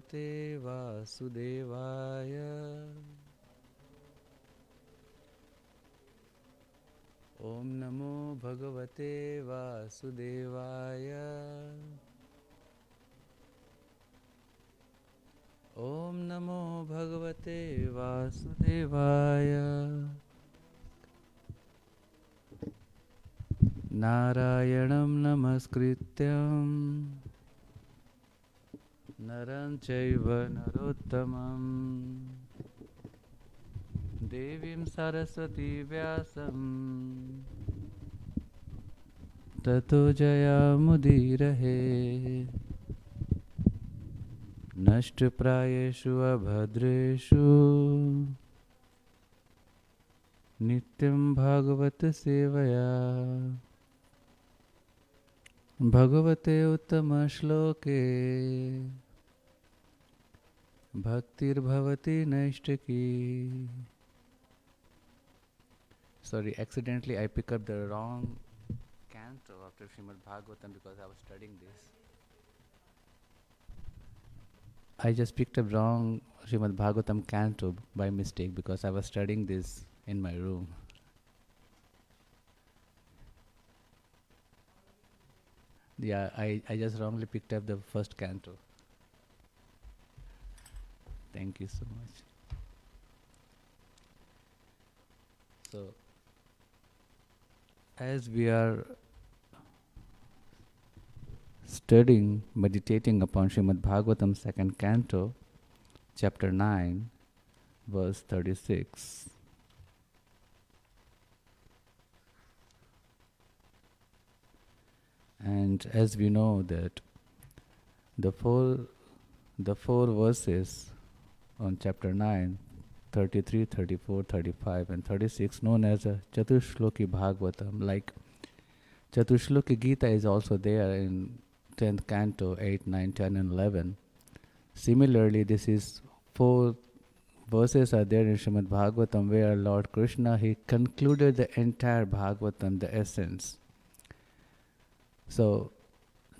भगवते वासुदेवाय। ओम नमो भगवते वासुदेवाय। ओम नमो भगवते वासुदेवाय। नारायणं नमस्कृत्यं नरं चैव नरोत्तमं देवीं सरस्वती व्यासं ततो जयामुदीरहे। नष्टप्रायेषु अभद्रेषु नित्यं भागवत सेवया। भगवते उत्तमश्लोके भक्तिर्भवति नैष्टिकी। Sorry, accidentally I picked up the wrong canto after Srimad Bhagavatam because I was studying this. I just picked up wrong Srimad Bhagavatam canto by mistake because I was studying this in my room. Yeah, I just wrongly picked up the first canto. Thank you so much. So, as we are studying, meditating upon Srimad Bhagavatam second canto, chapter 9, verse 36. And as we know that the four verses on chapter 9, 33, 34, 35 and 36, known as a Chatushloki Bhagavatam, like Chatushloki Gita is also there in 10th canto, 8, 9, 10 and 11. Similarly, this is 4 verses are there in Srimad Bhagavatam where Lord Krishna, he concluded the entire Bhagavatam, the essence. So,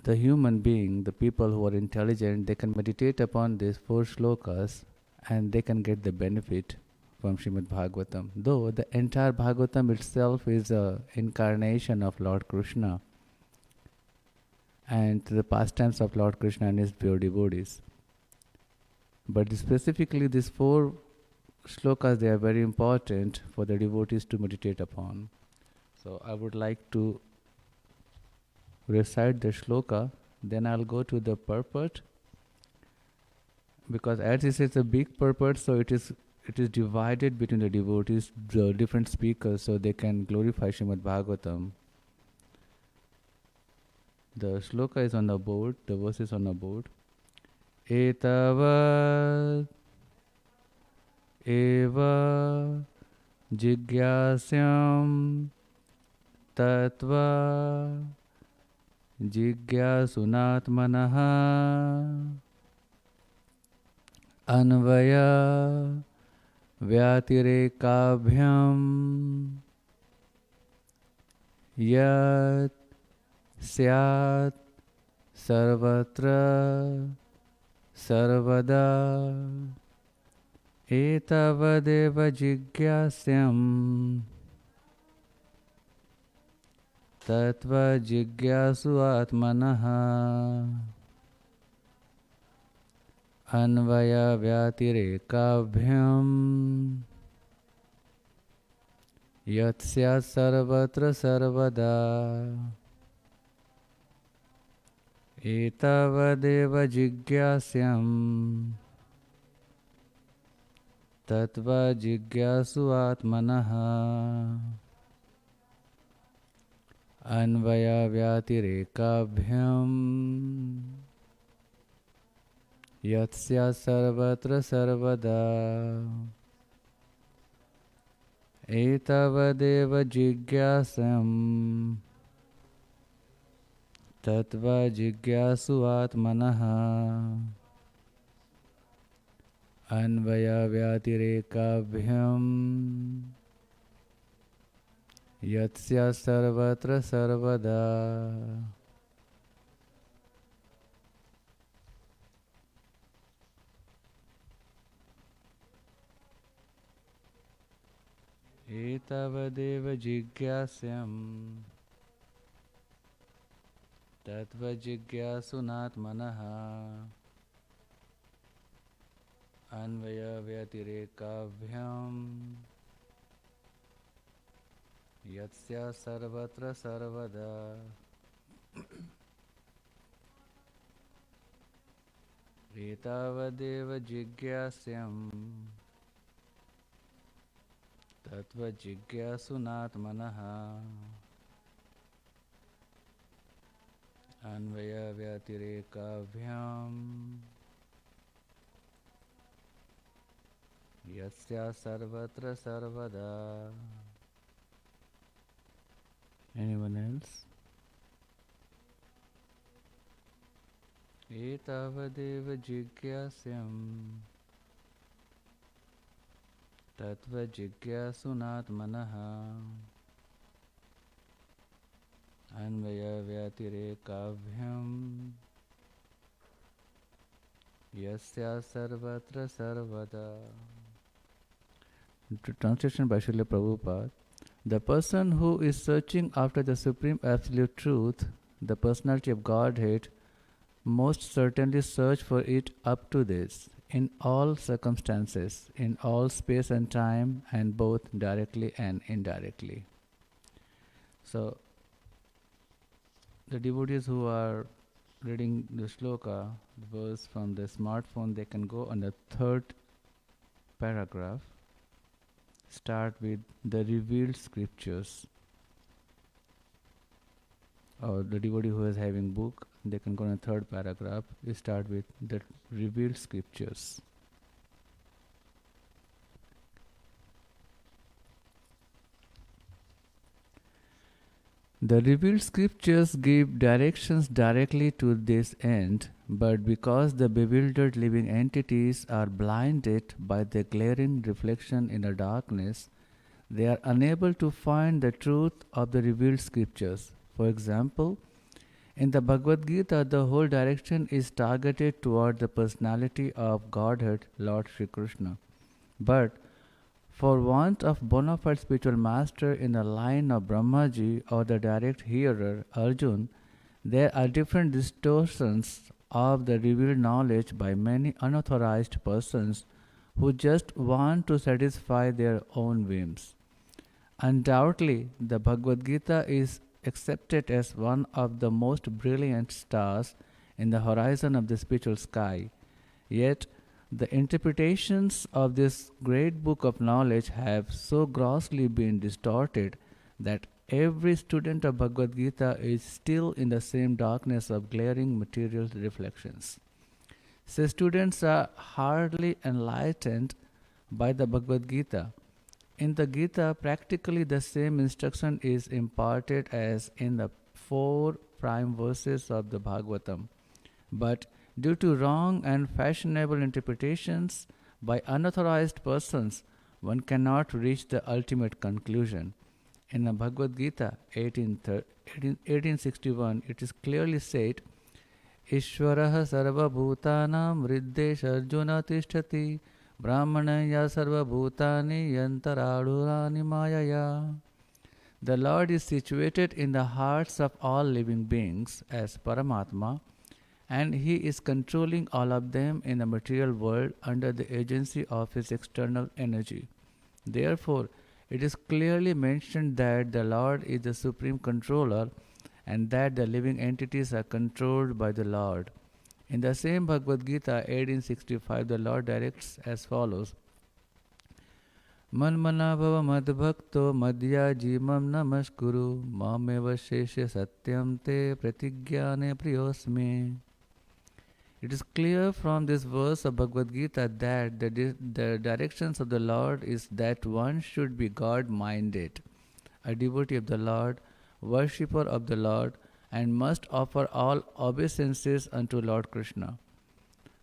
the human being, the people who are intelligent, they can meditate upon these 4 shlokas and they can get the benefit from Srimad Bhagavatam. Though the entire Bhagavatam itself is an incarnation of Lord Krishna and the pastimes of Lord Krishna and his pure devotees. But specifically these 4 shlokas, they are very important for the devotees to meditate upon. So I would like to recite the shloka, then I'll go to the purport, because as this is a big purport, so it is divided between the devotees, the different speakers, so they can glorify Srimad Bhagavatam. The shloka is on the board, the verse is on the board. Etavad eva jigyasyam tattva jigyasunaatmanaha anvaya vyatirekaabhyam yat syat sarvatra sarvada etavadeva jigyasyam tattva jigyasu atmanaha anvaya vyatirekaabhyam yatsya sarvatra sarvada etavadeva jigyasyam tattva jigyasu atmanaha anvaya vyatirekaabhyam yatsya sarvatra sarvada etavadeva jigyasyam tattva jigyasu atmanaha anvaya vyatirekaabhyam yatsya sarvatra sarvada. एतावदेव जिज्ञास्यम् तत्त्वजिज्ञासुनात्मनः अन्वयव्यतिरेकाभ्याम् यस्य सर्वत्र सर्वदा एतावदेव जिज्ञास्यम् तत्त्वजिज्ञासुनात्मनः अन्वयव्यतिरेकाभ्याम् यस्य सर्वत्र सर्वदा. Anyone else? एतावदेव जिज्ञास्यम् तत्त्वजिज्ञासुनात्मनः अन्वयव्यतिरेकाभ्याम् यस्य सर्वत्र सर्वदा. Translation by Srila Prabhupada. The person who is searching after the Supreme Absolute Truth, the personality of Godhead, most certainly search for it up to this, in all circumstances, in all space and time, and both directly and indirectly. So, the devotees who are reading the shloka, the verse from the smartphone, they can go on the third paragraph. Start with the revealed scriptures. Or the devotee who is having book, they can go on the third paragraph. You start with the revealed scriptures. The revealed scriptures give directions directly to this end, but because the bewildered living entities are blinded by the glaring reflection in the darkness, they are unable to find the truth of the revealed scriptures. For example, in the Bhagavad Gita, the whole direction is targeted toward the personality of Godhead, Lord Sri Krishna. But for want of bona fide spiritual master in the line of Brahmaji or the direct hearer, Arjun, there are different distortions of the revealed knowledge by many unauthorized persons who just want to satisfy their own whims. Undoubtedly, the Bhagavad Gita is accepted as one of the most brilliant stars in the horizon of the spiritual sky. Yet, the interpretations of this great book of knowledge have so grossly been distorted that every student of Bhagavad Gita is still in the same darkness of glaring material reflections. So students are hardly enlightened by the Bhagavad Gita. In the Gita, practically the same instruction is imparted as in the 4 prime verses of the Bhagavatam. But due to wrong and fashionable interpretations by unauthorized persons, one cannot reach the ultimate conclusion. In the Bhagavad Gita 1861, it is clearly said, Ishvaraha sarva bhutanam riddesh arjuna tishtati brahmanaya sarva bhutani yantaradurani mayaya. The Lord is situated in the hearts of all living beings as Paramatma, and He is controlling all of them in the material world under the agency of His external energy. Therefore, it is clearly mentioned that the Lord is the supreme controller and that the living entities are controlled by the Lord. In the same Bhagavad Gita 1865, the Lord directs as follows, Manmana bhava madbhakto madhya jimam namaskuru mameva sheshe satyam te pratigyane priyosme. It is clear from this verse of Bhagavad Gita that the directions of the Lord is that one should be God-minded, a devotee of the Lord, worshipper of the Lord, and must offer all obeisances unto Lord Krishna.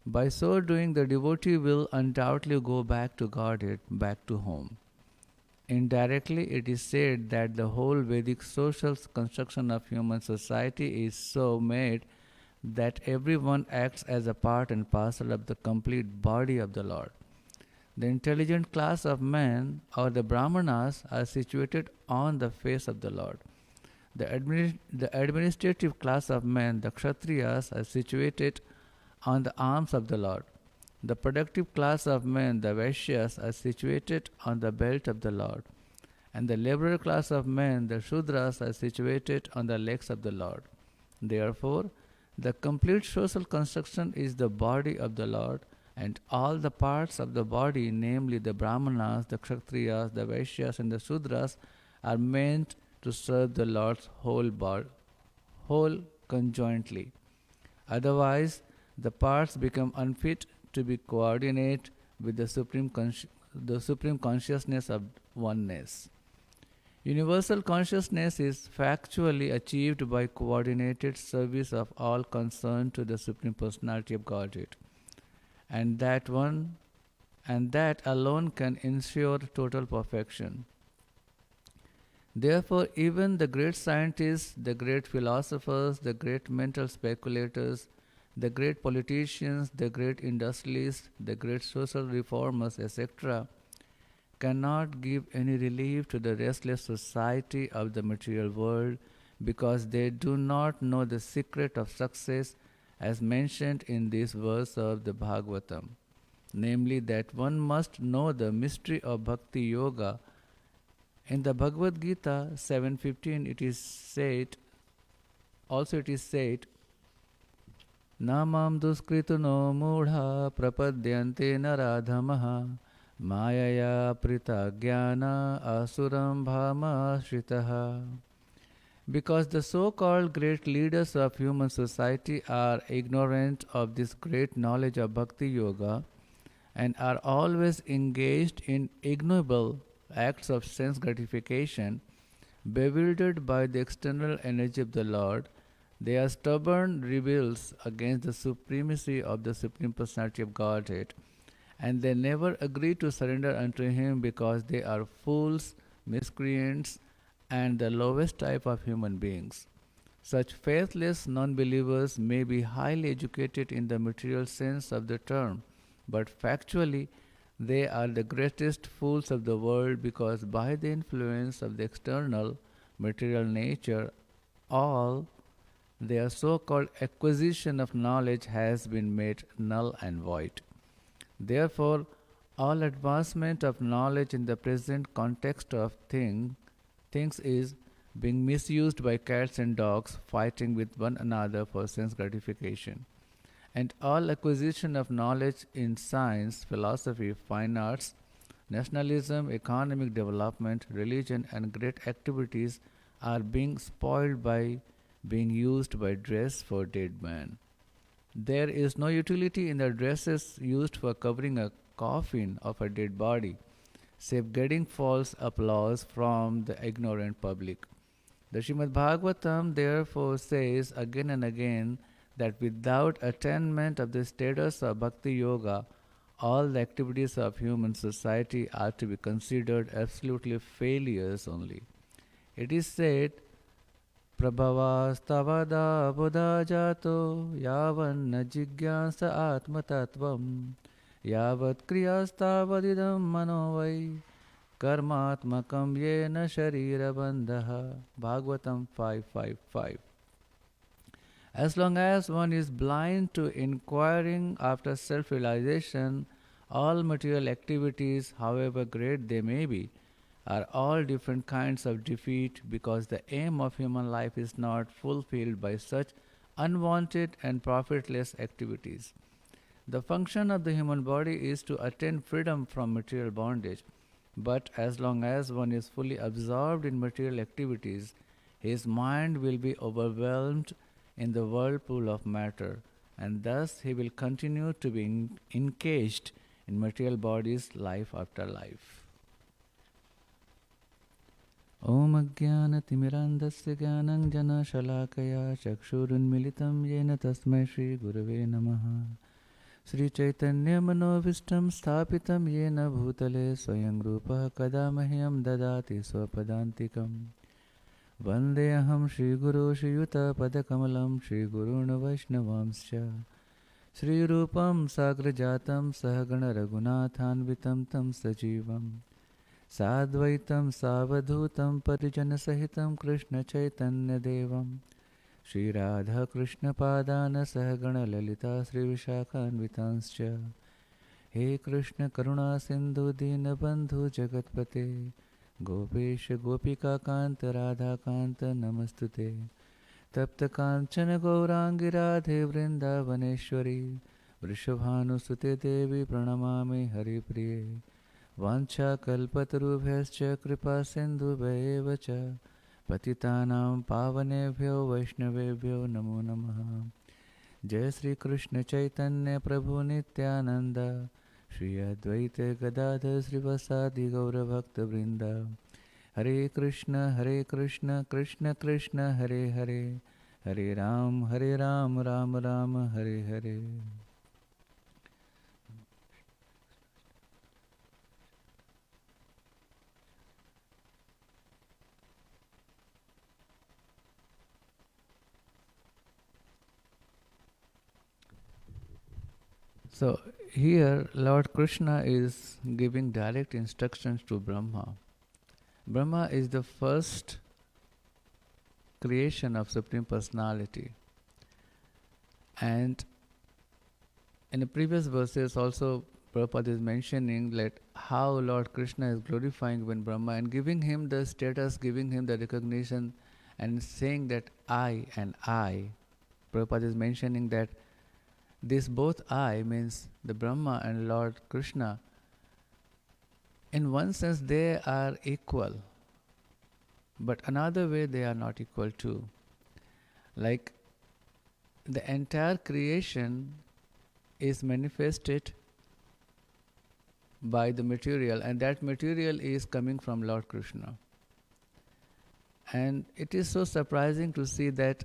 By so doing, the devotee will undoubtedly go back to Godhead, back to home. Indirectly, it is said that the whole Vedic social construction of human society is so made that everyone acts as a part and parcel of the complete body of the Lord. The intelligent class of men, or the Brahmanas, are situated on the face of the Lord. The administrative class of men, the Kshatriyas, are situated on the arms of the Lord. The productive class of men, the Vaishyas, are situated on the belt of the Lord. And the laborer class of men, the Shudras, are situated on the legs of the Lord. Therefore, the complete social construction is the body of the Lord, and all the parts of the body, namely the Brahmanas, the Kshatriyas, the Vaishyas, and the Shudras, are meant to serve the Lord's whole conjointly. Otherwise, the parts become unfit to be coordinate with the supreme consciousness of oneness. Universal consciousness is factually achieved by coordinated service of all concerned to the Supreme Personality of Godhead, and that alone can ensure total perfection. Therefore, even the great scientists, the great philosophers, the great mental speculators, the great politicians, the great industrialists, the great social reformers, etc., cannot give any relief to the restless society of the material world because they do not know the secret of success as mentioned in this verse of the Bhagavatam, namely that one must know the mystery of Bhakti Yoga. In the Bhagavad Gita 7:15 it is said, Namam duskrituno mudha prapadyante naradhamaha mayaya prita jnana asuram bhama shritaha. Because the so-called great leaders of human society are ignorant of this great knowledge of Bhakti Yoga and are always engaged in ignoble acts of sense gratification, bewildered by the external energy of the Lord, they are stubborn rebels against the supremacy of the Supreme Personality of Godhead, and they never agree to surrender unto Him because they are fools, miscreants, and the lowest type of human beings. Such faithless non-believers may be highly educated in the material sense of the term, but factually they are the greatest fools of the world because by the influence of the external material nature, all their so-called acquisition of knowledge has been made null and void. Therefore, all advancement of knowledge in the present context of things is being misused by cats and dogs fighting with one another for sense gratification. And all acquisition of knowledge in science, philosophy, fine arts, nationalism, economic development, religion, and great activities are being spoiled by being used by dress for dead men. There is no utility in the dresses used for covering a coffin of a dead body, save getting false applause from the ignorant public. The Srimad Bhagavatam therefore says again and again that without attainment of the status of Bhakti Yoga, all the activities of human society are to be considered absolutely failures only. It is said, Prabhavastavada buddha jato yavan jigyasa atma tattvam yavat kriyastavadidam manovai karmatmakam yena sharira bandha. Bhagavatam 5:5. As long as one is blind to inquiring after self-realization, all material activities, however great they may be, are all different kinds of defeat because the aim of human life is not fulfilled by such unwanted and profitless activities. The function of the human body is to attain freedom from material bondage, but as long as one is fully absorbed in material activities, his mind will be overwhelmed in the whirlpool of matter, and thus he will continue to be encaged in material bodies life after life. Om Ajnana-timirandasya Jnanam Jana Shalakaya Chakshurunmilitam Yena Tasmai Shri Gurave Namaha Sri Chaitanya Manovistam Sthapitam Yena Bhutale Swayam Rupa Kadamahyam Dadati Swapadantikam Vandeham Shri Guru Shri Yuta Padakamalam Shri Guruna Vaishnavamscha श्रीरूपं साग्रजातं सहगण रघुनाथान्वितं तं सजीवं साद्वैतं सावधूतं परिजनसहितं कृष्णचैतन्यदेवं श्रीराधाकृष्णपादान् सहगणललिता श्रीविशाखान्वितांश्च हे कृष्ण करुणा सिन्धु दीनबन्धु जगत्पते गोपेश गोपिकान्त राधाकान्त नमस्तुते तप्त कांचन गौरांगी राधे वृंदावनेश्वरी वृषभानुसुते देवी प्रणमामि हरिप्रिये वाञ्छाकल्पतरुभ्यश्च कृपा सिन्धुभ्येव च पतितानां पावनेभ्यो वैष्णवेभ्यो नमो नमः। जय श्री कृष्ण चैतन्य प्रभु नित्यानंद श्री अद्वैत गदाधर श्रीवासादि गौरभक्तवृंद हरे Krishna Krishna Krishna Hare Hare Hare Ram Ram Ram Hare Hare. So here Lord Krishna is giving direct instructions to Brahma. Brahma is the first creation of Supreme Personality. And in the previous verses also Prabhupada is mentioning that how Lord Krishna is glorifying when Brahma and giving him the status, giving him the recognition and saying that I and I. Prabhupada is mentioning that this both I means the Brahma and Lord Krishna. In one sense they are equal, but another way they are not equal too. Like the entire creation is manifested by the material, and that material is coming from Lord Krishna. And it is so surprising to see that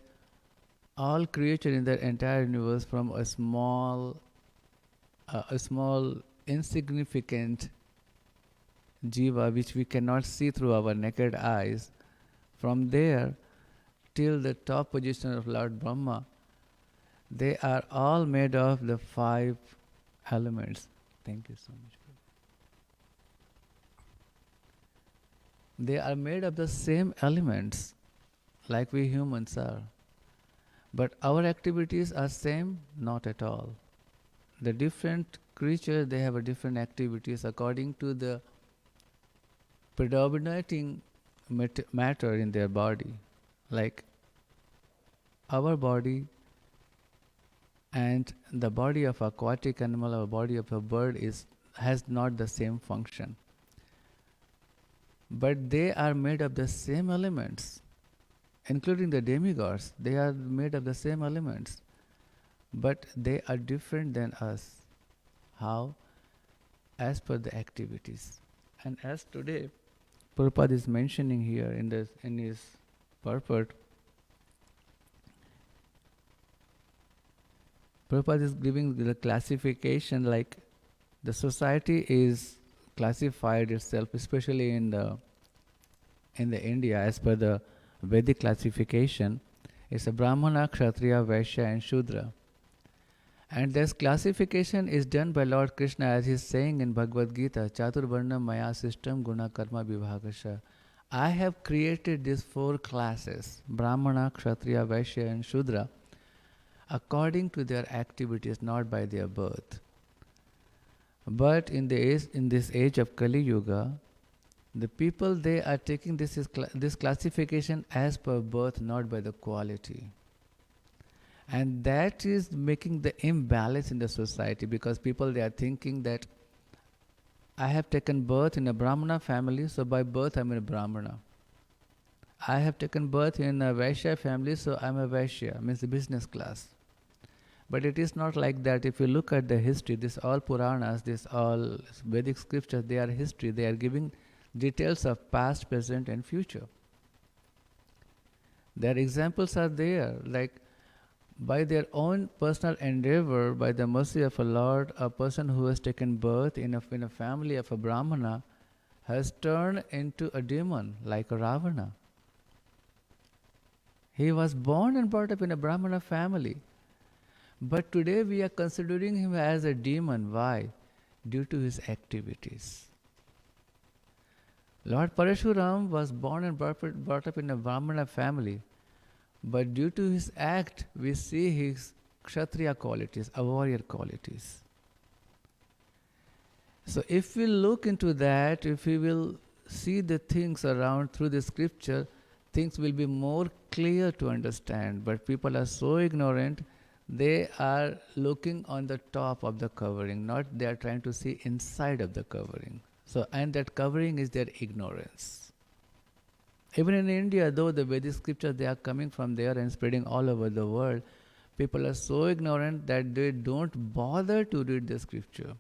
all creature in the entire universe, from a small insignificant jiva which we cannot see through our naked eyes, from there till the top position of Lord Brahma, they are all made of the 5 elements. Thank you so much. They are made of the same elements like we humans are. But our activities are same? Not at all. The different creatures, they have a different activities according to the predominating matter in their body. Like our body and the body of aquatic animal or body of a bird has not the same function. But they are made of the same elements, including the demigods. They are made of the same elements, but they are different than us. How? As per the activities. And as today Prabhupada is mentioning here in his purport, Prabhupada is giving the classification, like the society is classified itself, especially in the India, as per the Vedic classification. It's a Brahmana, Kshatriya, Vaishya and Shudra. And this classification is done by Lord Krishna, as he is saying in Bhagavad Gita, Chaturvarna Maya System Guna Karma Vibhagasha. I have created these 4 classes, Brahmana, Kshatriya, Vaishya and Shudra, according to their activities, not by their birth. But in this age of Kali Yuga, the people, they are taking this classification as per birth, not by the quality. And that is making the imbalance in the society, because people, they are thinking that I have taken birth in a Brahmana family, so by birth I am a Brahmana. I have taken birth in a Vaishya family, so I am a Vaishya, means the business class. But it is not like that. If you look at the history, this all Puranas, this all Vedic scriptures, they are history. They are giving details of past, present and future. Their examples are there, like by their own personal endeavor, by the mercy of a Lord, a person who has taken birth in a family of a Brahmana has turned into a demon, like a Ravana. He was born and brought up in a Brahmana family, But today we are considering him as a demon. Why? Due to his activities. Lord Parashuram was born and brought up in a Brahmana family. But due to his act, we see his Kshatriya qualities, a warrior qualities. So if we look into that, if we will see the things around through the scripture, things will be more clear to understand. But people are so ignorant, they are looking on the top of the covering, not they are trying to see inside of the covering. So, and that covering is their ignorance. Even in India, though the Vedic scriptures, they are coming from there and spreading all over the world, people are so ignorant that they don't bother to read the scripture.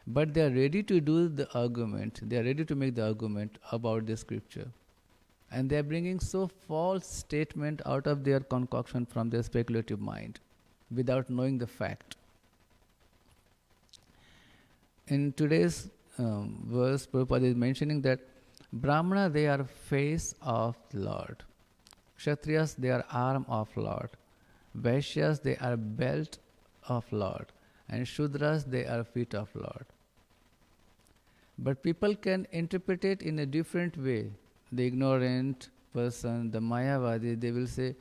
But they are ready to do the argument. They are ready to make the argument about the scripture. And they are bringing so false statement out of their concoction from their speculative mind without knowing the fact. In today's verse, Prabhupada is mentioning that Brahmana, they are face of Lord. Kshatriyas, they are arm of Lord. Vaishyas, they are belt of Lord. And Shudras, they are feet of Lord. But people can interpret it in a different way. The ignorant person, the Mayavadi, they will say,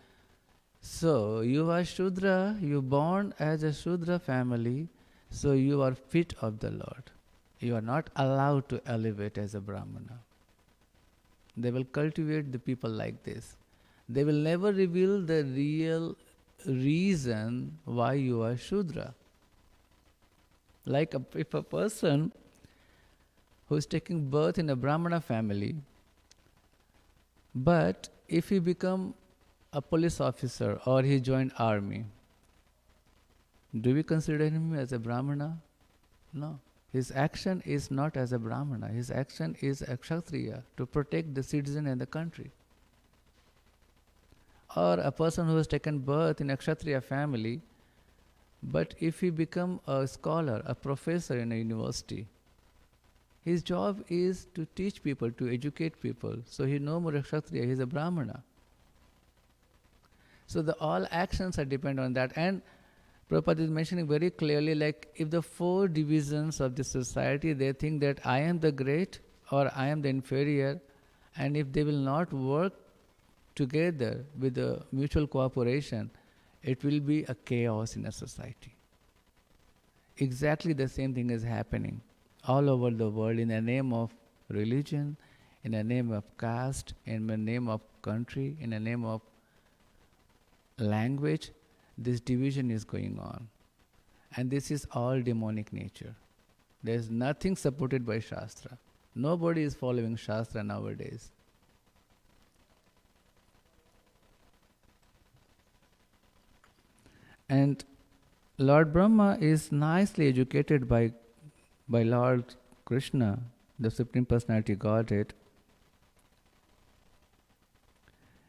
so you are Shudra, you born as a Shudra family, so you are feet of the Lord. You are not allowed to elevate as a Brahmana. They will cultivate the people like this. They will never reveal the real reason why you are Shudra. Like if a person who is taking birth in a Brahmana family, but if he become a police officer or he joined army, do we consider him as a Brahmana? No. His action is not as a Brahmana. His action is a Kshatriya, to protect the citizen and the country. Or a person who has taken birth in a Kshatriya family, but if he become a scholar, a professor in a university, his job is to teach people, to educate people. So he no more a Kshatriya, he is a Brahmana. So the all actions are dependent on that. And Prabhupada is mentioning very clearly, like if the four divisions of the society, they think that I am the great or I am the inferior, and if they will not work together with the mutual cooperation, it will be a chaos in a society. Exactly the same thing is happening all over the world in the name of religion, in the name of caste, in the name of country, in the name of language. This division is going on. And this is all demonic nature. There is nothing supported by Shastra. Nobody is following Shastra nowadays. And Lord Brahma is nicely educated by Lord Krishna, the Supreme Personality Godhead.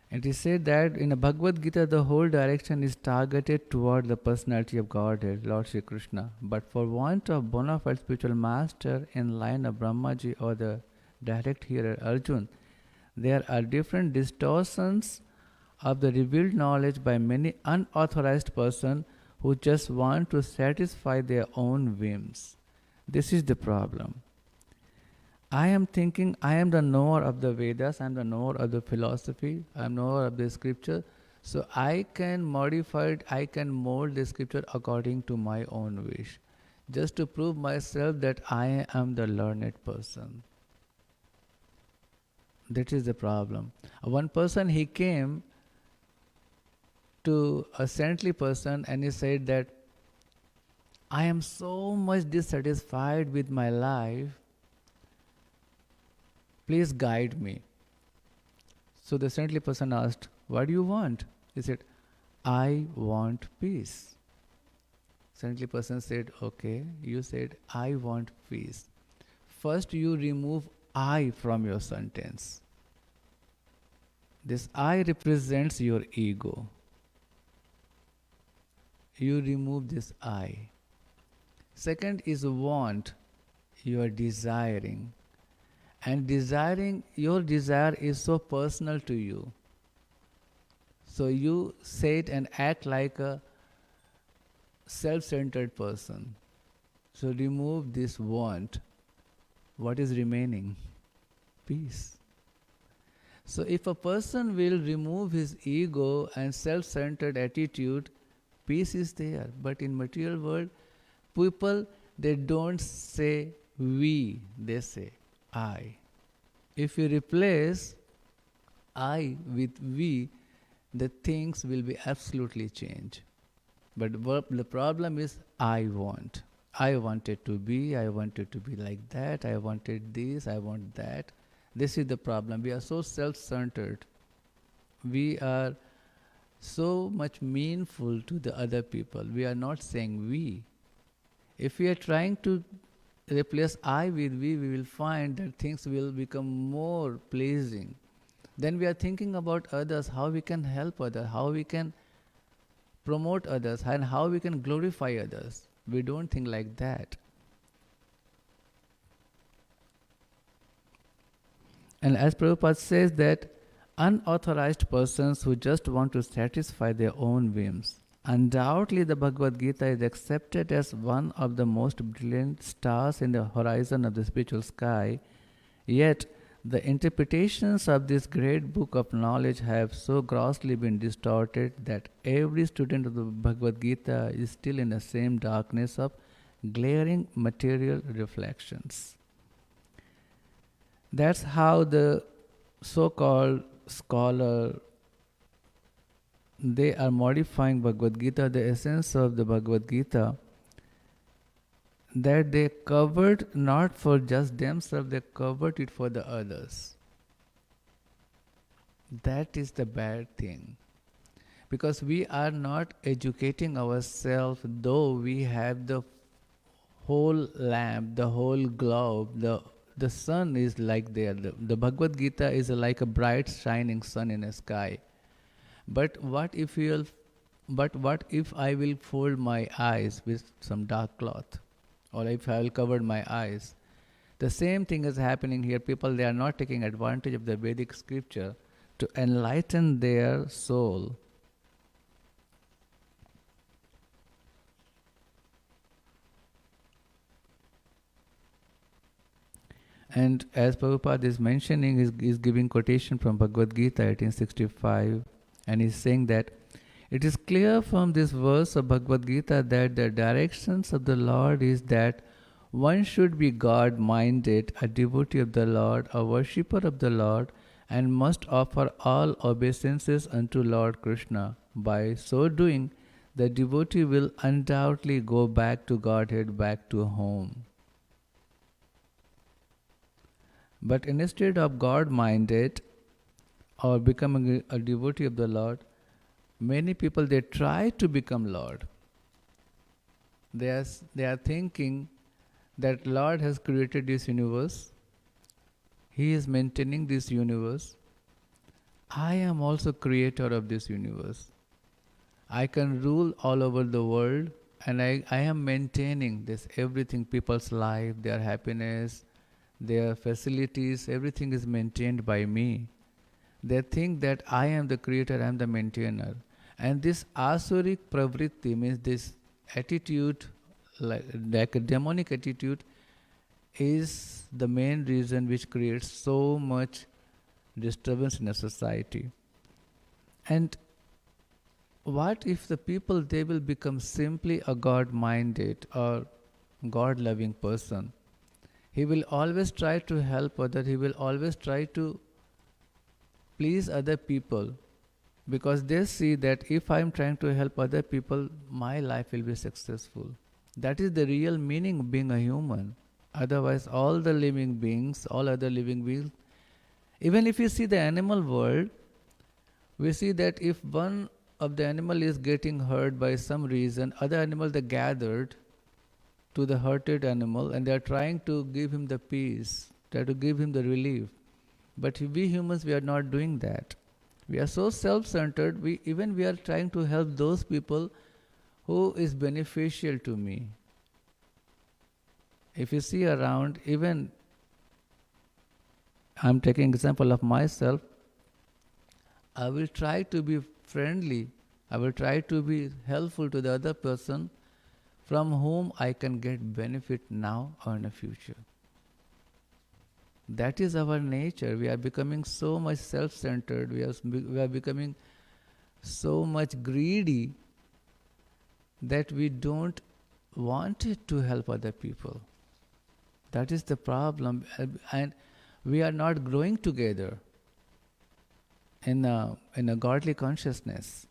And he said that in the Bhagavad Gita, the whole direction is targeted toward the personality of Godhead, Lord Shri Krishna. But for want of bona fide spiritual master in line of Brahmaji or the direct hearer Arjun, there are different distortions of the revealed knowledge by many unauthorized persons who just want to satisfy their own whims. This is the problem. I am thinking I am the knower of the Vedas, I am the knower of the philosophy, I am knower of the scripture. So I can modify it, I can mold the scripture according to my own wish, just to prove myself that I am the learned person. That is the problem. One person, he came to a saintly person and he said that I am so much dissatisfied with my life, please guide me. So the saintly person asked, what do you want? He said, I want peace. Saintly person said, okay, you said, I want peace. First you remove I from your sentence. This I represents your ego. You remove this I. Second is want. You are desiring. And desiring, your desire is so personal to you. So you say it and act like a self-centered person. So remove this want. What is remaining? Peace. So if a person will remove his ego and self-centered attitude, peace is there. But in material world, people, they don't say we, they say I. If you replace I with we, the things will be absolutely changed. But the problem is I want. I wanted to be like that, I wanted this, I want that. This is the problem. We are so self-centered. We are so much meanful to the other people. We are not saying we. If we are trying to replace I with we will find that things will become more pleasing. Then we are thinking about others, how we can help others, how we can promote others, and how we can glorify others. We don't think like that. And as Prabhupada says that unauthorized persons who just want to satisfy their own whims, undoubtedly the Bhagavad Gita is accepted as one of the most brilliant stars in the horizon of the spiritual sky, yet the interpretations of this great book of knowledge have so grossly been distorted that every student of the Bhagavad Gita is still in the same darkness of glaring material reflections. That's how the so-called scholar, they are modifying Bhagavad Gita, the essence of the Bhagavad Gita, that they covered not for just themselves, they covered it for the others. That is the bad thing. Because we are not educating ourselves, though we have the whole lamp, the whole globe, the sun is like there. The Bhagavad Gita is like a bright shining sun in the sky. But what if I will fold my eyes with some dark cloth? Or if I will cover my eyes? The same thing is happening here. People, they are not taking advantage of the Vedic scripture to enlighten their soul. And as Prabhupada is mentioning, is giving quotation from Bhagavad Gita 1865, and he's saying that it is clear from this verse of Bhagavad Gita that the directions of the Lord is that one should be God-minded, a devotee of the Lord, a worshipper of the Lord, and must offer all obeisances unto Lord Krishna. By so doing, the devotee will undoubtedly go back to Godhead, back to home. But instead of God-minded or becoming a devotee of the Lord, many people, they try to become Lord. They are thinking that Lord has created this universe. He is maintaining this universe. I am also creator of this universe. I can rule all over the world, and I am maintaining this everything, people's life, their happiness, their facilities, everything is maintained by me. They think that I am the creator, I am the maintainer. And this asuric pravritti means this attitude, like a demonic attitude, is the main reason which creates so much disturbance in a society. And what if the people, they will become simply a God-minded or God-loving person? He will always try to help others. He will always try to please other people, because they see that if I am trying to help other people, my life will be successful. That is the real meaning of being a human. Otherwise, all other living beings, even if you see the animal world, we see that if one of the animal is getting hurt by some reason, other animals, they gathered to the hurted animal and they are trying to give him the peace, try to give him the relief. But we humans, we are not doing that. We are so self-centered, we are trying to help those people who is beneficial to me. If you see around, even I'm taking example of myself, I will try to be friendly, I will try to be helpful to the other person from whom I can get benefit now or in the future. That is our nature. We are becoming so much self-centered. We are becoming so much greedy that we don't want it to help other people. That is the problem. And we are not growing together in a godly consciousness.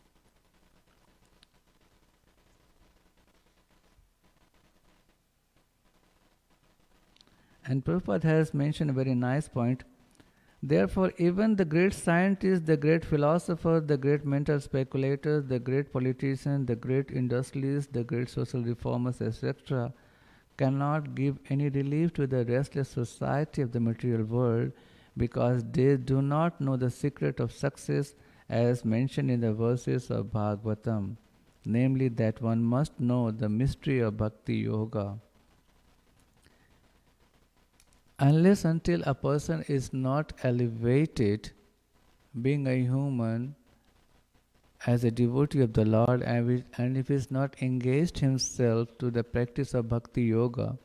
And Prabhupada has mentioned a very nice point. Therefore, even the great scientists, the great philosophers, the great mental speculators, the great politicians, the great industrialists, the great social reformers, etc., cannot give any relief to the restless society of the material world, because they do not know the secret of success as mentioned in the verses of Bhagavatam, namely that one must know the mystery of Bhakti Yoga. Unless until a person is not elevated, being a human, as a devotee of the Lord, and if he is not engaged himself to the practice of Bhakti Yoga,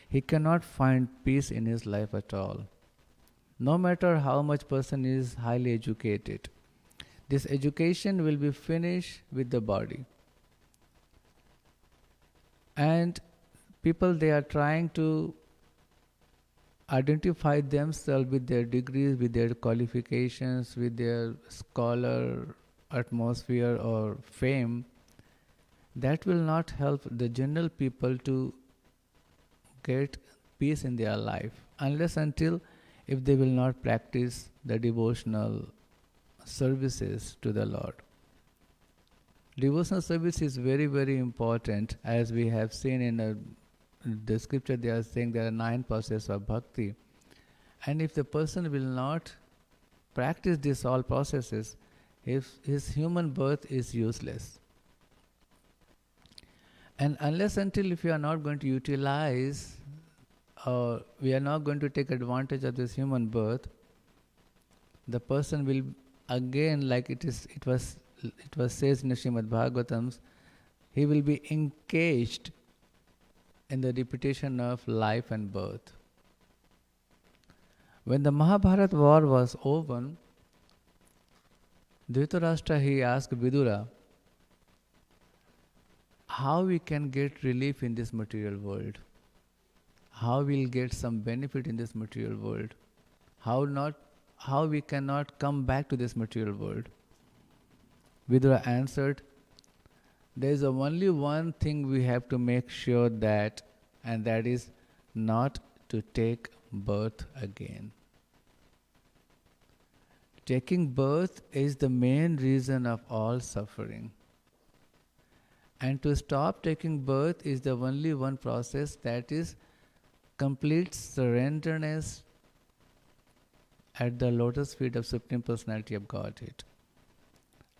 he cannot find peace in his life at all. No matter how much person is highly educated, this education will be finished with the body. And people, they are trying to identify themselves with their degrees, with their qualifications, with their scholar atmosphere or fame. That will not help the general people to get peace in their life, unless until if they will not practice the devotional services to the Lord. Devotional service is very, very important, as we have seen in the scripture. They are saying there are 9 processes of bhakti, and if the person will not practice these all processes, his human birth is useless. And unless until if we are not going to utilize, or we are not going to take advantage of this human birth, the person will again, like it was says in the Srimad Bhagavatams, he will be engaged in the repetition of life and birth. When the Mahabharata war was over, Dhritarashtra, he asked Vidura, how we can get relief in this material world? How we'll get some benefit in this material world? How we cannot come back to this material world? Vidura answered, there is only one thing we have to make sure that, and that is not to take birth again. Taking birth is the main reason of all suffering. And to stop taking birth is the only one process, that is complete surrenderness at the lotus feet of Supreme Personality of Godhead.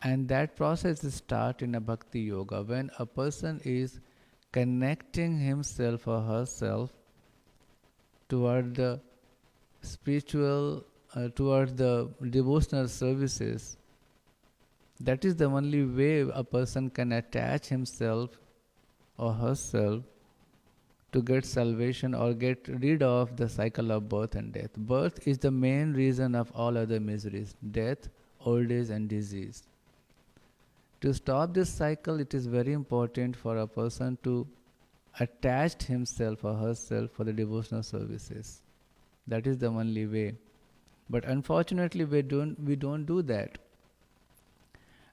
And that process starts in a Bhakti Yoga, when a person is connecting himself or herself toward the spiritual, toward the devotional services. That is the only way a person can attach himself or herself to get salvation or get rid of the cycle of birth and death. Birth is the main reason of all other miseries: death, old age and disease. To stop this cycle, it is very important for a person to attach himself or herself for the devotional services. That is the only way. But unfortunately, we don't do that.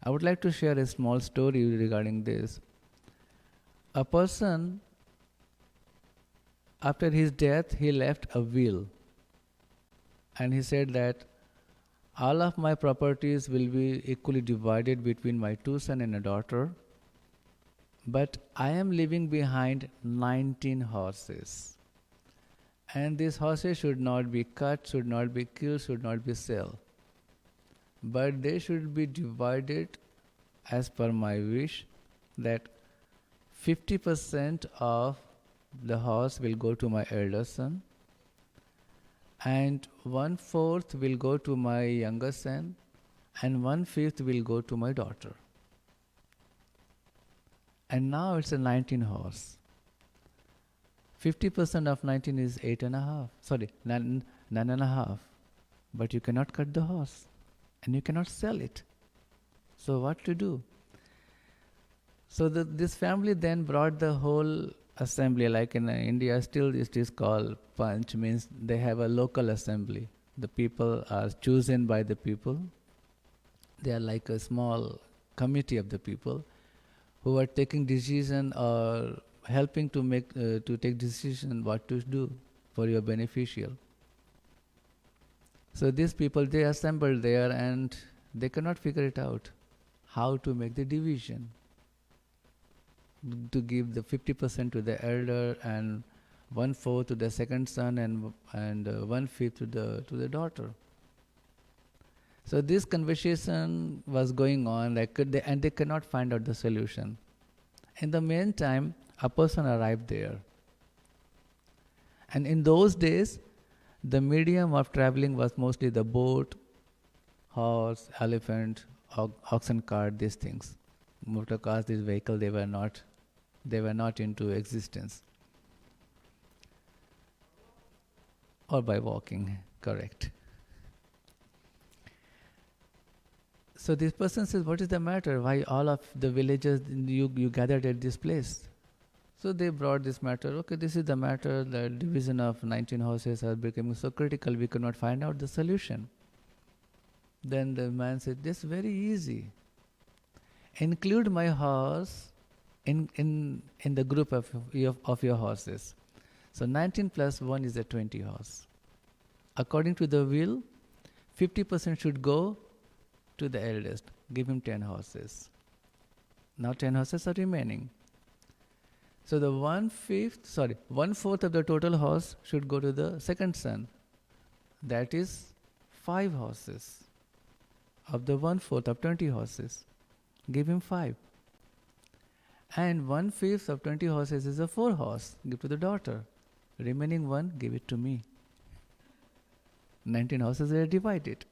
I would like to share a small story regarding this. A person, after his death, he left a will. And he said that all of my properties will be equally divided between my 2 sons and a daughter. But I am leaving behind 19 horses. And these horses should not be cut, should not be killed, should not be sold. But they should be divided as per my wish, that 50% of the horse will go to my elder son, and 1/4 will go to my younger son, and 1/5 will go to my daughter. And now it's a 19 horse. 50% of 19 is 8.5. Sorry, 9.5. But you cannot cut the horse and you cannot sell it. So what to do? So this family then brought the whole assembly, like in India still it is called Panch, means they have a local assembly. The people are chosen by the people. They are like a small committee of the people who are taking decision or helping to make to take decision what to do for your beneficial. So these people, they assembled there and they cannot figure it out how to make the division, to give the 50% to the elder and 1/4 to the second son and 1/5 to the daughter. So this conversation was going on, and they cannot find out the solution. In the meantime, a person arrived there. And in those days, the medium of traveling was mostly the boat, horse, elephant, oxen cart, these things. Motor cars, these vehicles, they were not into existence. Or by walking, correct. So this person says, what is the matter? Why all of the villagers you gathered at this place? So they brought this matter. Okay, this is the matter. The division of 19 horses are becoming so critical, we could not find out the solution. Then the man said, this is very easy. Include my horse in the group of your horses. So 19 plus 1 is a 20 horse. According to the will, 50% should go to the eldest. Give him 10 horses. Now 10 horses are remaining. So the 1/4 of the total horse should go to the second son. That is 5 horses. Of the 1/4 of 20 horses, give him 5. And 1/5 of 20 horses is a 4 horse. Give to the daughter. Remaining 1, give it to me. 19 horses are divided.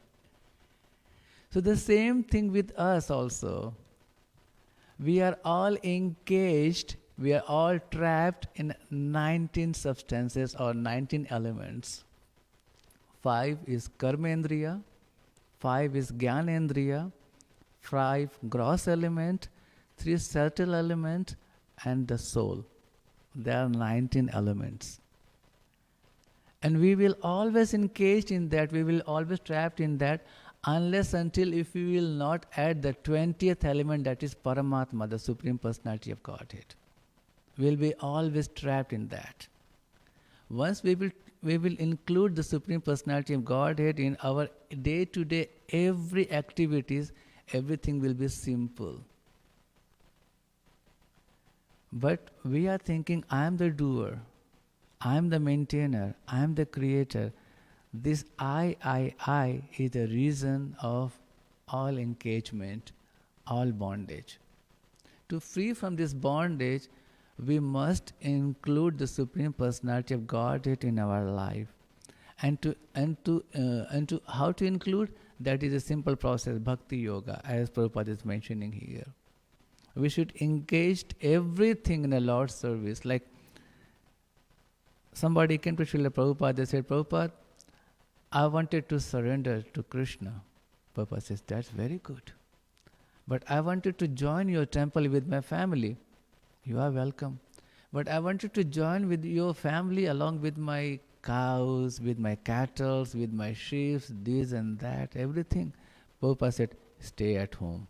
So the same thing with us also. We are all engaged, we are all trapped in 19 substances or 19 elements. 5 is karmendriya, 5 is jnanendriya, 5 gross element, 3 subtle element, and the soul. There are 19 elements. And we will always engaged in that, we will always trapped in that, unless until if we will not add the 20th element, that is Paramatma, the Supreme Personality of Godhead. We will be always trapped in that. Once we will include the Supreme Personality of Godhead in our day-to-day every activities, everything will be simple. But we are thinking, I am the doer, I am the maintainer, I am the creator. This I is the reason of all engagement, all bondage. To free from this bondage, we must include the Supreme Personality of Godhead in our life. And to how to include, that is a simple process, Bhakti Yoga, as Prabhupada is mentioning here. We should engage everything in the Lord's service. Like somebody came to Srila Prabhupada, they said, Prabhupada, I wanted to surrender to Krishna. Prabhupada says, that's very good. But I wanted to join your temple with my family. You are welcome. But I wanted to join with your family along with my cows, with my cattle, with my sheep, this and that, everything. Prabhupada said, stay at home.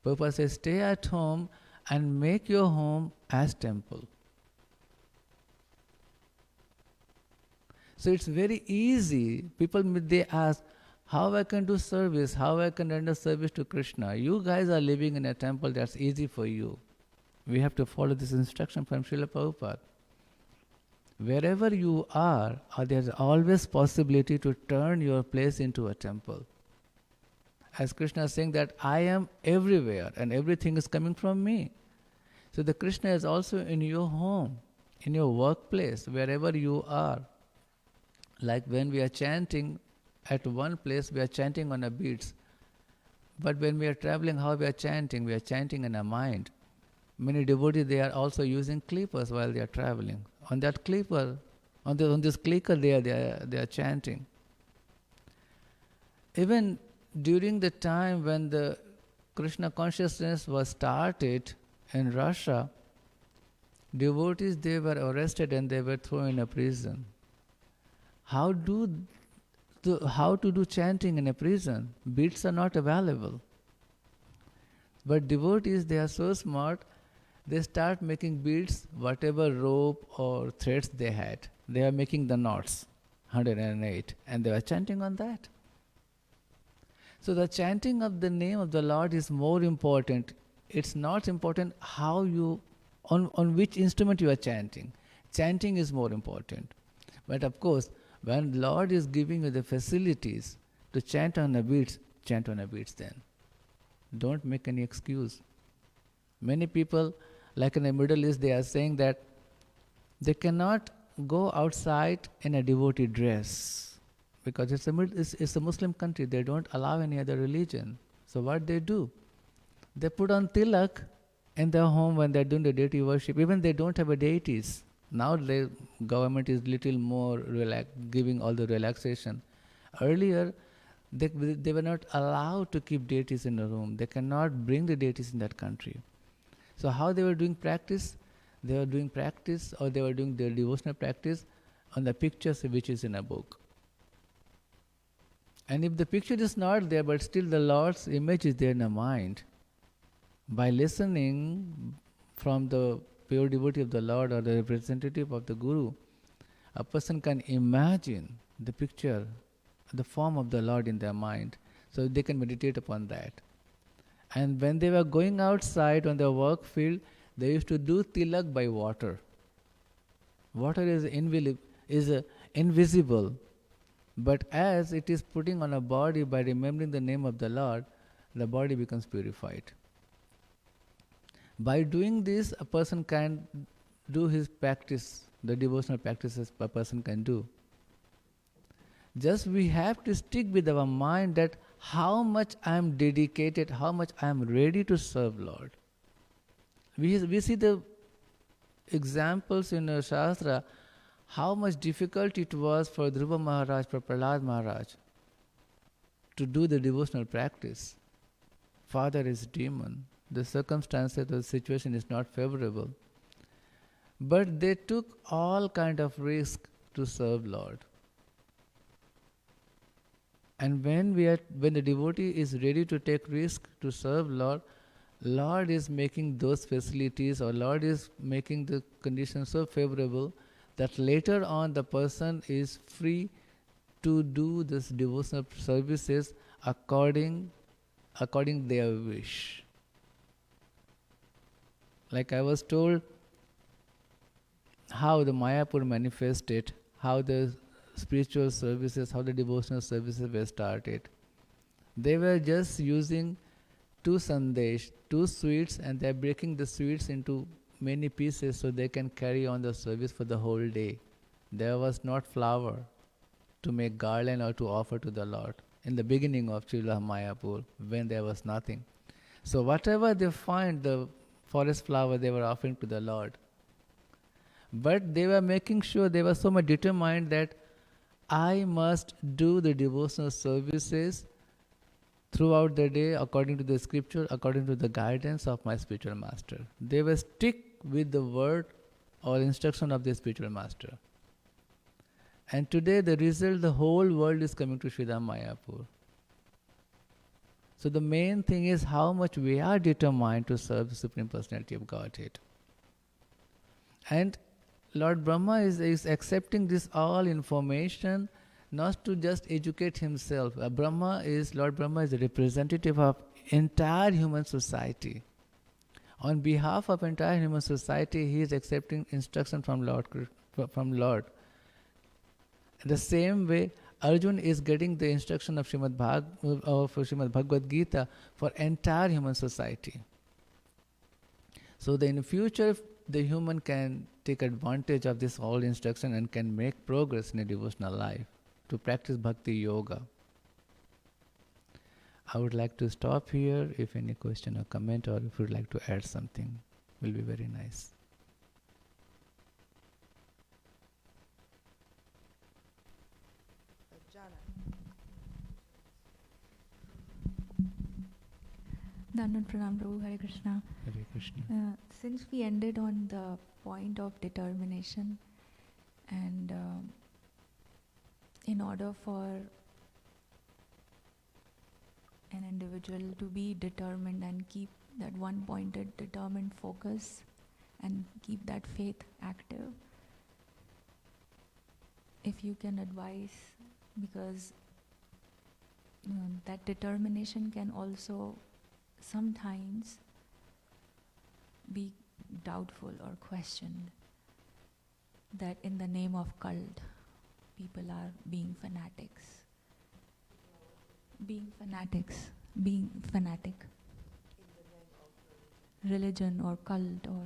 Prabhupada says, stay at home and make your home as temple. So it's very easy. People, they ask, how I can do service, how I can render service to Krishna. You guys are living in a temple, that's easy for you. We have to follow this instruction from Srila Prabhupada. Wherever you are, there's always possibility to turn your place into a temple. As Krishna is saying that I am everywhere and everything is coming from me. So the Krishna is also in your home, in your workplace, wherever you are. Like when we are chanting at one place, we are chanting on our beats. But when we are traveling, how we are chanting? We are chanting in our mind. Many devotees, they are also using clippers while they are traveling. On that clipper, on this clicker, they are chanting. Even during the time when the Krishna consciousness was started in Russia, devotees, they were arrested and they were thrown in a prison. How to do chanting in a prison? Beads are not available. But devotees, they are so smart, they start making beads, whatever rope or threads they had. They are making the knots, 108, and they were chanting on that. So the chanting of the name of the Lord is more important. It's not important how you, on which instrument you are chanting. Chanting is more important. But of course, when Lord is giving you the facilities to chant on the beats, chant on the beats then. Don't make any excuse. Many people, like in the Middle East, they are saying that they cannot go outside in a devotee dress because it's a Muslim country. They don't allow any other religion. So what they do? They put on tilak in their home when they're doing the deity worship. Even they don't have a deities. Now the government is little more giving all the relaxation. Earlier, they were not allowed to keep deities in the room. They cannot bring the deities in that country. So how they were doing practice? They were doing practice, or they were doing their devotional practice on the pictures which is in a book. And if the picture is not there, but still the Lord's image is there in the mind, by listening from the pure devotee of the Lord or the representative of the Guru, a person can imagine the picture, the form of the Lord in their mind. So they can meditate upon that. And when they were going outside on the work field, they used to do tilak by water. Water is invisible. But as it is putting on a body by remembering the name of the Lord, the body becomes purified. By doing this, a person can do his practice, the devotional practices a person can do. Just we have to stick with our mind that how much I am dedicated, how much I am ready to serve Lord. We see the examples in the Shastra, how much difficult it was for Dhruva Maharaj, for Prahlad Maharaj to do the devotional practice. Father is demon. The circumstances, the situation is not favorable. But they took all kind of risk to serve Lord. And when the devotee is ready to take risk to serve Lord, Lord is making those facilities, or Lord is making the conditions so favorable that later on the person is free to do this devotional services according their wish. Like I was told how the Mayapur manifested, how the spiritual services, how the devotional services were started. They were just using 2 sandesh, 2 sweets, and they're breaking the sweets into many pieces so they can carry on the service for the whole day. There was not flour to make garland or to offer to the Lord in the beginning of Srila Mayapur, when there was nothing. So whatever they find, the forest flower, they were offering to the Lord. But they were making sure, they were so much determined that I must do the devotional services throughout the day according to the scripture, according to the guidance of my spiritual master. They were stick with the word or instruction of the spiritual master. And today the result, the whole world is coming to Sridham Mayapur. So the main thing is how much we are determined to serve the Supreme Personality of Godhead. And Lord Brahma is accepting this all information not to just educate himself. Lord Brahma is the representative of entire human society. On behalf of entire human society, he is accepting instruction from Lord. The same way, Arjun is getting the instruction of Srimad Bhagavad Gita for entire human society. So that in the future, the human can take advantage of this all instruction and can make progress in a devotional life to practice bhakti yoga. I would like to stop here. If any question or comment, or if you would like to add something. will be very nice. Dandan Pranam Prabhu, Hare Krishna. Hare Krishna. Since we ended on the point of determination, and in order for an individual to be determined and keep that one-pointed, determined focus and keep that faith active, if you can advise, because that determination can also sometimes be doubtful or questioned, that in the name of cult, people are being fanatics. Being fanatic. Religion or cult or,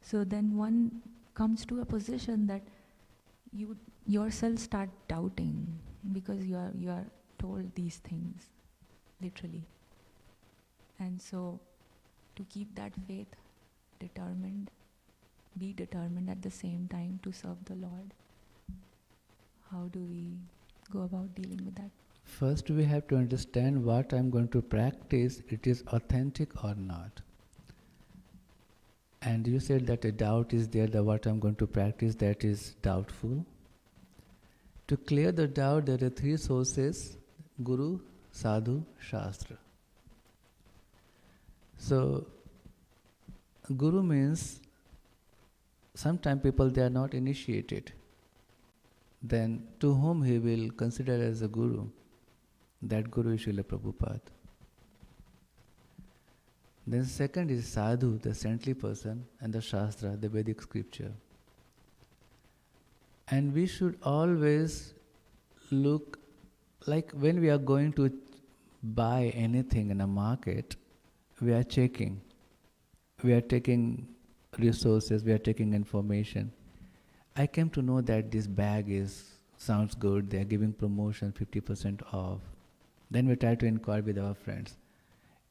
So then one comes to a position that you yourself start doubting because you are told these things, literally. And so to keep that faith determined, be determined at the same time to serve the Lord, how do we go about dealing with that? First, we have to understand what I'm going to practice, it is authentic or not. And you said that a doubt is there, that what I'm going to practice, that is doubtful. To clear the doubt, there are three sources: Guru, Sadhu, Shastra. So, Guru means sometimes people, they are not initiated. Then to whom he will consider as a Guru? That Guru is Srila Prabhupada. Then second is Sadhu, the saintly person, and the Shastra, the Vedic scripture. And we should always look, like when we are going to buy anything in a market, we are checking. We are taking resources, we are taking information. I came to know that this bag sounds good, they are giving promotion 50% off. Then we try to inquire with our friends,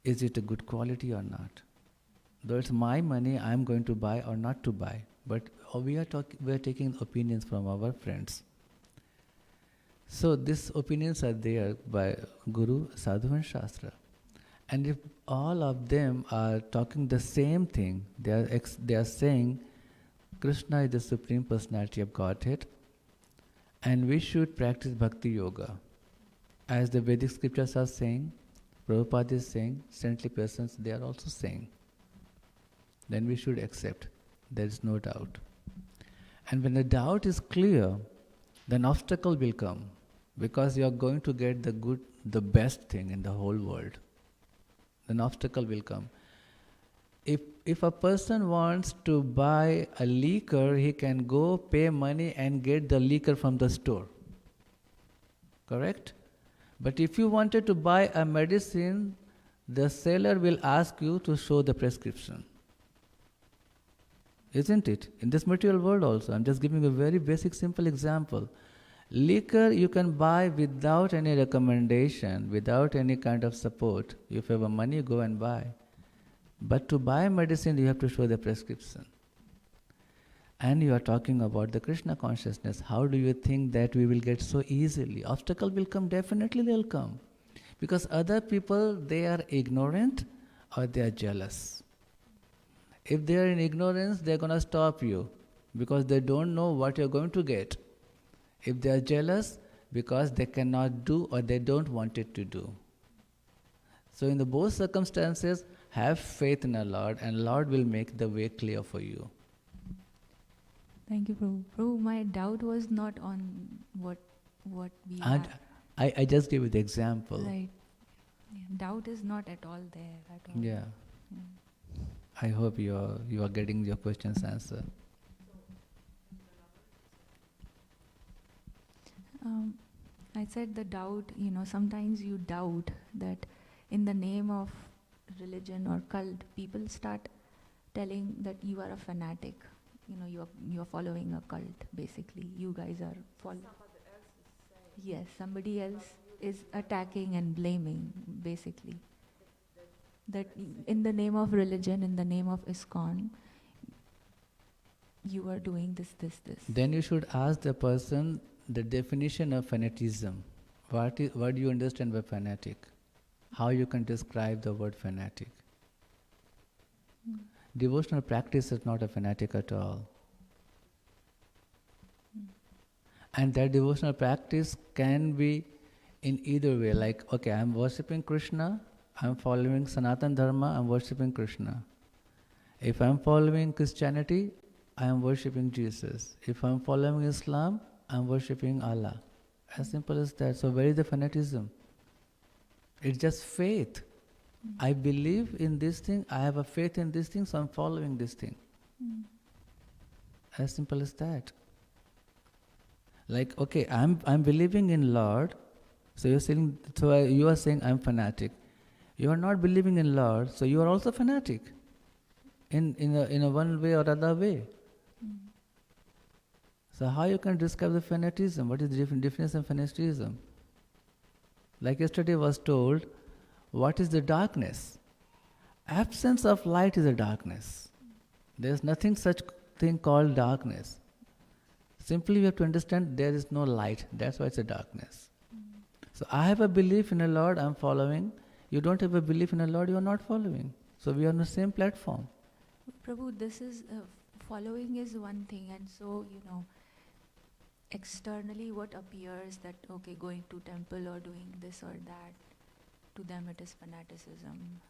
is it a good quality or not? Though it's my money, I'm going to buy or not to buy. But we are taking opinions from our friends. So these opinions are there by Guru, Sadhu and Shastra. And if all of them are talking the same thing, they are saying Krishna is the Supreme Personality of Godhead, and we should practice Bhakti Yoga. As the Vedic scriptures are saying, Prabhupada is saying, saintly persons, they are also saying. Then we should accept. There is no doubt. And when the doubt is clear, then obstacle will come, because you are going to get the best thing in the whole world. Then obstacle will come. If a person wants to buy a liquor, he can go pay money and get the liquor from the store. Correct? But if you wanted to buy a medicine, the seller will ask you to show the prescription. Isn't it? In this material world also. I'm just giving a very basic, simple example. Liquor you can buy without any recommendation, without any kind of support. If you have money, go and buy. But to buy medicine, you have to show the prescription. And you are talking about the Krishna consciousness. How do you think that we will get so easily? Obstacle will come, definitely they'll come. Because other people, they are ignorant or they are jealous. If they are in ignorance, they're going to stop you because they don't know what you're going to get. If they are jealous, because they cannot do or they don't want it to do. So in the both circumstances, have faith in the Lord, and Lord will make the way clear for you. Thank you, Prabhu. Prabhu, my doubt was not on what we And have. I just gave you the example. Right. Yeah. Doubt is not at all there at all. Yeah. I hope you are getting your questions answered. I said the doubt, sometimes you doubt that in the name of religion or cult, people start telling that you are a fanatic. You are following a cult, basically. You guys are following. Yes, somebody else is attacking and blaming, basically. that in the name of religion, in the name of ISKCON, you are doing this. Then you should ask the person the definition of fanaticism. What do you understand by fanatic? How you can describe the word fanatic? Devotional practice is not a fanatic at all. And that devotional practice can be in either way. Like, okay, I'm worshipping Krishna, I'm following Sanatana Dharma, I'm worshipping Krishna. If I'm following Christianity, I am worshipping Jesus. If I'm following Islam, I'm worshipping Allah. As simple as that. So where is the fanaticism? It's just faith. I believe in this thing, I have a faith in this thing, so I'm following this thing. As simple as that. Like, okay, I'm believing in Lord, so you are saying I'm fanatic. You are not believing in Lord, so you are also fanatic. In a one way or other way. So how you can describe the fanaticism? What is the definition of fanaticism? Like yesterday was told, what is the darkness? Absence of light is a darkness. There is nothing such thing called darkness. Simply you have to understand there is no light. That's why it's a darkness. So I have a belief in a Lord, I'm following. You don't have a belief in a Lord, you are not following. So we are on the same platform. Prabhu, this is, following is one thing, and so, externally what appears that, okay, going to temple or doing this or that, to them it is fanaticism.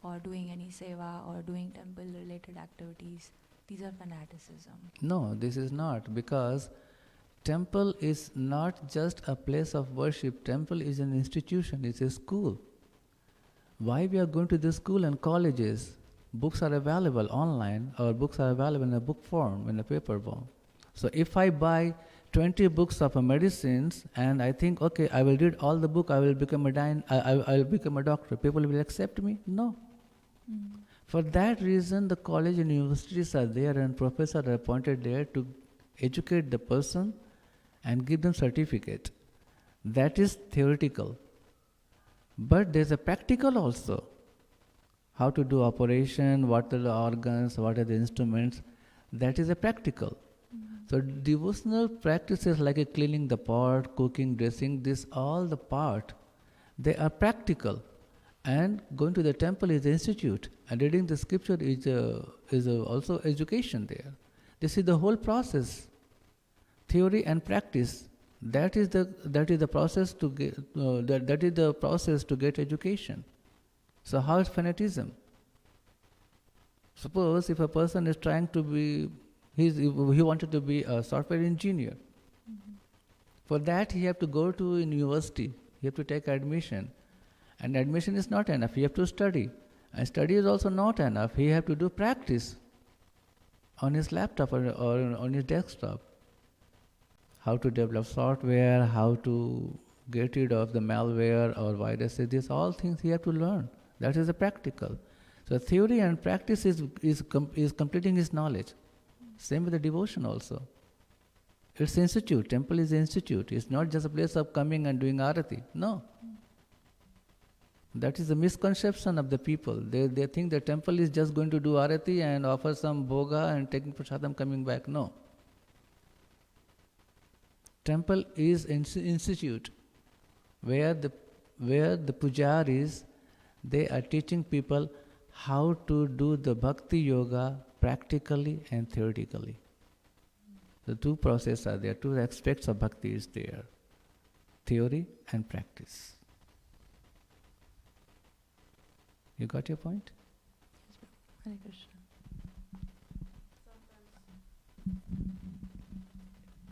Or doing any seva or doing temple related activities, these are fanaticism. No, this is not, because temple is not just a place of worship. Temple is an institution, it's a school. Why we are going to this school and colleges? Books are available online, or books are available in a book form, in a paper form. So if I buy 20 books of medicines and I think, okay, I will read all the book, I will become I will become a doctor, people will accept me? No. For that reason, the college and universities are there and professors are appointed there to educate the person and give them certificate. That is theoretical. But there's a practical also. How to do operation, what are the organs, what are the instruments, that is a practical. So devotional practices like cleaning the pot, cooking, dressing, this all the part, they are practical. And going to the temple is the institute, and reading the scripture is also education there. This is the whole process, theory and practice. That is the process to get that is the process to get education. So how is fanaticism? Suppose if a person is trying to be, he wanted to be a software engineer. For that he have to go to university. He have to take admission. And admission is not enough. He have to study. And study is also not enough. He have to do practice on his laptop or on his desktop. How to develop software, how to get rid of the malware or viruses. These all things he have to learn. That is the practical. So theory and practice is completing his knowledge. Same with the devotion also. It's institute. Temple is institute. It's not just a place of coming and doing arati. No. That is the misconception of the people. They think the temple is just going to do arati and offer some bhoga and taking prasadam coming back. No. Temple is institute where the pujaris, they are teaching people how to do the bhakti yoga practically and theoretically. The two processes are there, two aspects of bhakti is there, theory and practice. You got your point? Hare Krishna.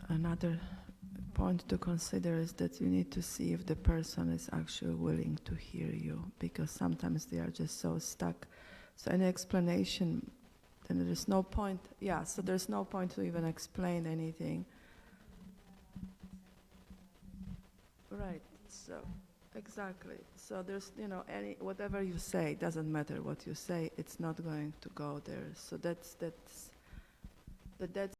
Another point to consider is that you need to see if the person is actually willing to hear you, because sometimes they are just so stuck. So any explanation, then there is no point. Yeah, so there's no point to even explain anything. Right. So exactly. So there's, whatever you say, doesn't matter what you say, it's not going to go there. So that's